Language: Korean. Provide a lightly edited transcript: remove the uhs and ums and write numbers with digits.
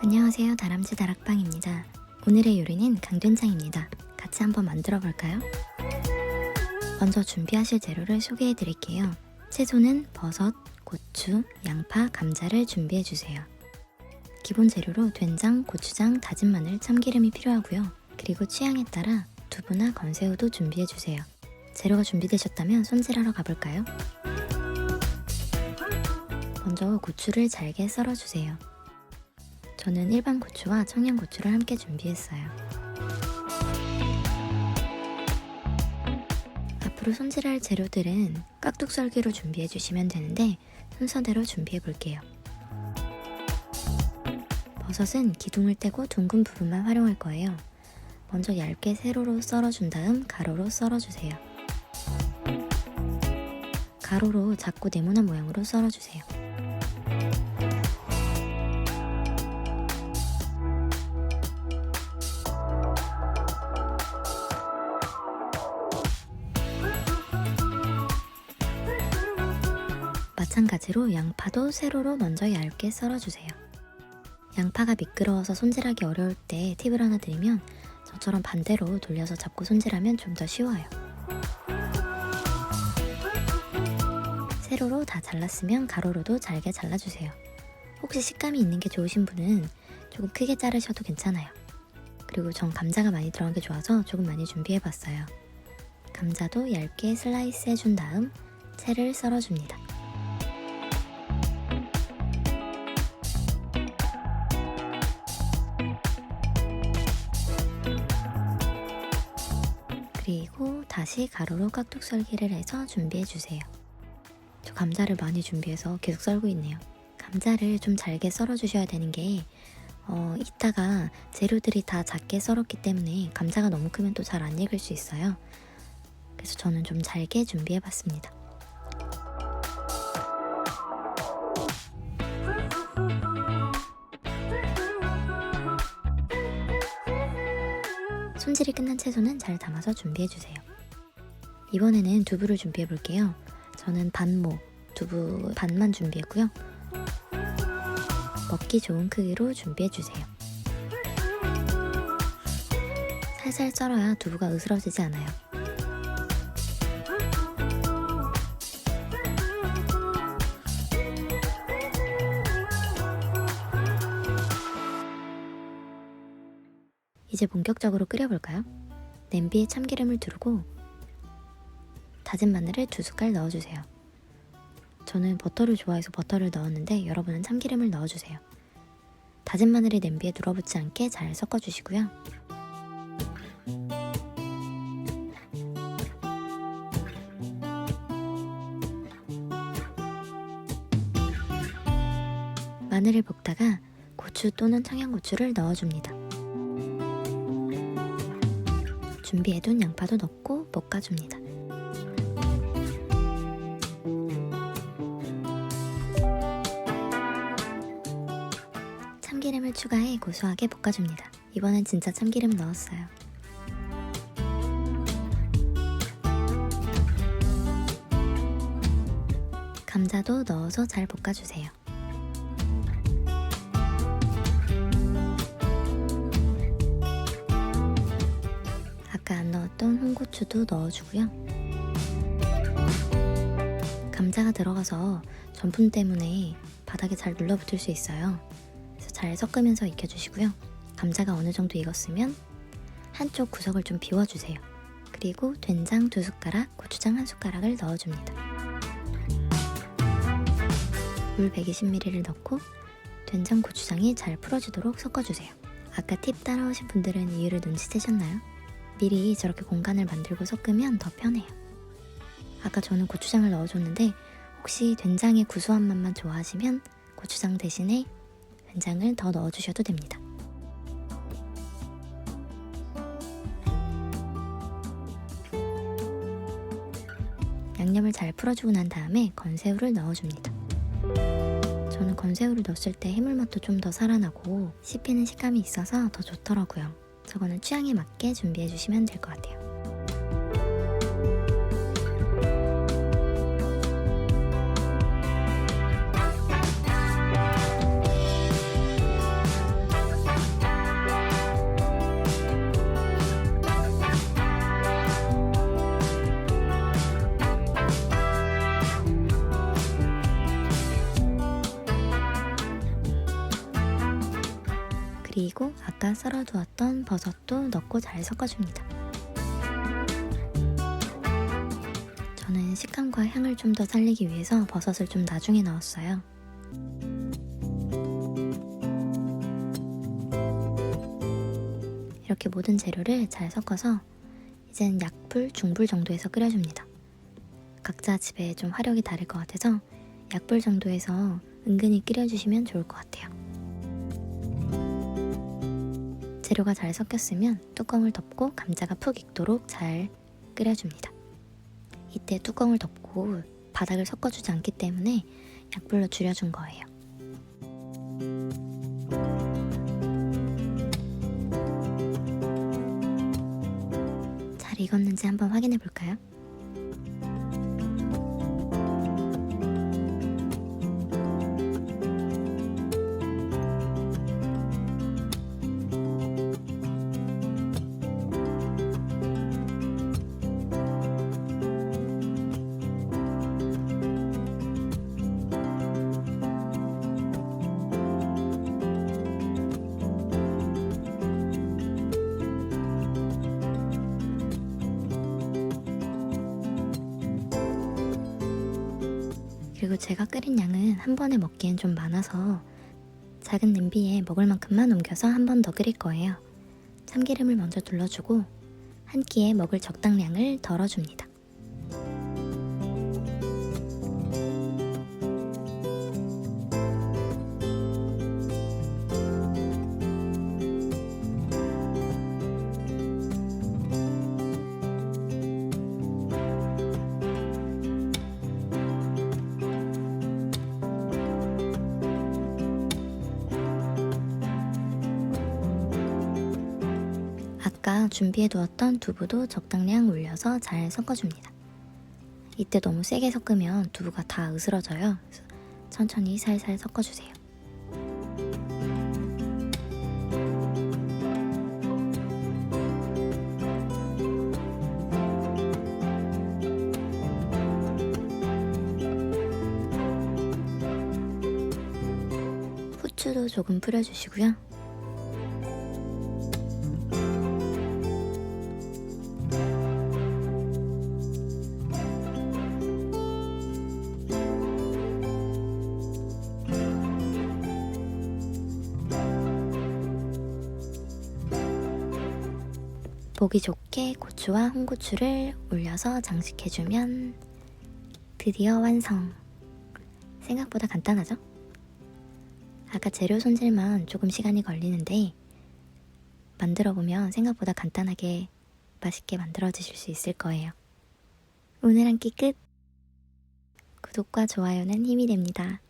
안녕하세요, 다람쥐 다락방입니다. 오늘의 요리는 강된장입니다. 같이 한번 만들어 볼까요? 먼저 준비하실 재료를 소개해 드릴게요. 채소는 버섯, 고추, 양파, 감자를 준비해 주세요. 기본 재료로 된장, 고추장, 다진 마늘, 참기름이 필요하고요. 그리고 취향에 따라 두부나 건새우도 준비해 주세요. 재료가 준비되셨다면 손질하러 가볼까요? 먼저 고추를 잘게 썰어 주세요. 저는 일반 고추와 청양고추를 함께 준비했어요. 앞으로 손질할 재료들은 깍둑썰기로 준비해 주시면 되는데 순서대로 준비해 볼게요. 버섯은 기둥을 떼고 둥근 부분만 활용할 거예요. 먼저 얇게 세로로 썰어준 다음 가로로 썰어주세요. 가로로 작고 네모난 모양으로 썰어주세요. 마찬가지로 양파도 세로로 먼저 얇게 썰어주세요. 양파가 미끄러워서 손질하기 어려울 때 팁을 하나 드리면 저처럼 반대로 돌려서 잡고 손질하면 좀 더 쉬워요. 세로로 다 잘랐으면 가로로도 잘게 잘라주세요. 혹시 식감이 있는 게 좋으신 분은 조금 크게 자르셔도 괜찮아요. 그리고 전 감자가 많이 들어간 게 좋아서 조금 많이 준비해봤어요. 감자도 얇게 슬라이스 해준 다음 채를 썰어줍니다. 그리고 다시 가로로 깍둑썰기를 해서 준비해주세요. 저 감자를 많이 준비해서 계속 썰고 있네요. 감자를 좀 잘게 썰어주셔야 되는 게 이따가 재료들이 다 작게 썰었기 때문에 감자가 너무 크면 또 잘 안 익을 수 있어요. 그래서 저는 좀 잘게 준비해봤습니다. 손질이 끝난 채소는 잘 담아서 준비해주세요. 이번에는 두부를 준비해볼게요. 저는 반모, 두부 반만 준비했고요. 먹기 좋은 크기로 준비해주세요. 살살 썰어야 두부가 으스러지지 않아요. 이제 본격적으로 끓여볼까요? 냄비에 참기름을 두르고 다진 마늘을 2숟갈 넣어주세요. 저는 버터를 좋아해서 버터를 넣었는데 여러분은 참기름을 넣어주세요. 다진 마늘이 냄비에 눌어붙지 않게 잘 섞어주시고요. 마늘을 볶다가 고추 또는 청양고추를 넣어줍니다. 준비해둔 양파도 넣고 볶아줍니다. 참기름을 추가해 고소하게 볶아줍니다. 이번엔 진짜 참기름 넣었어요. 감자도 넣어서 잘 볶아주세요. 아까 안 넣었던 홍고추도 넣어주고요. 감자가 들어가서 전분 때문에 바닥에 잘 눌러붙을 수 있어요. 그래서 잘 섞으면서 익혀주시고요. 감자가 어느 정도 익었으면 한쪽 구석을 좀 비워주세요. 그리고 된장 2숟가락, 고추장 1숟가락을 넣어줍니다. 물 120ml를 넣고 된장, 고추장이 잘 풀어지도록 섞어주세요. 아까 팁 따라오신 분들은 이유를 눈치채셨나요? 미리 저렇게 공간을 만들고 섞으면 더 편해요. 아까 저는 고추장을 넣어줬는데 혹시 된장의 구수한 맛만 좋아하시면 고추장 대신에 된장을 더 넣어주셔도 됩니다. 양념을 잘 풀어주고 난 다음에 건새우를 넣어줍니다. 저는 건새우를 넣었을 때 해물맛도 좀 더 살아나고 씹히는 식감이 있어서 더 좋더라고요. 저거는 취향에 맞게 준비해주시면 될 것 같아요. 그리고 아까 썰어두었던 버섯도 넣고 잘 섞어줍니다. 저는 식감과 향을 좀 더 살리기 위해서 버섯을 좀 나중에 넣었어요. 이렇게 모든 재료를 잘 섞어서 이젠 약불, 중불 정도에서 끓여줍니다. 각자 집에 좀 화력이 다를 것 같아서 약불 정도에서 은근히 끓여주시면 좋을 것 같아요. 재료가 잘 섞였으면 뚜껑을 덮고 감자가 푹 익도록 잘 끓여줍니다. 이때 뚜껑을 덮고 바닥을 섞어주지 않기 때문에 약불로 줄여준 거예요. 잘 익었는지 한번 확인해 볼까요? 그리고 제가 끓인 양은 한 번에 먹기엔 좀 많아서 작은 냄비에 먹을 만큼만 옮겨서 한 번 더 끓일 거예요. 참기름을 먼저 둘러주고 한 끼에 먹을 적당량을 덜어줍니다. 아까 준비해두었던 두부도 적당량 올려서 잘 섞어줍니다. 이때 너무 세게 섞으면 두부가 다 으스러져요. 그래서 천천히 살살 섞어주세요. 후추도 조금 뿌려주시고요. 보기 좋게 고추와 홍고추를 올려서 장식해주면 드디어 완성! 생각보다 간단하죠? 아까 재료 손질만 조금 시간이 걸리는데 만들어보면 생각보다 간단하게 맛있게 만들어지실 수 있을 거예요. 오늘 한 끼 끝! 구독과 좋아요는 힘이 됩니다.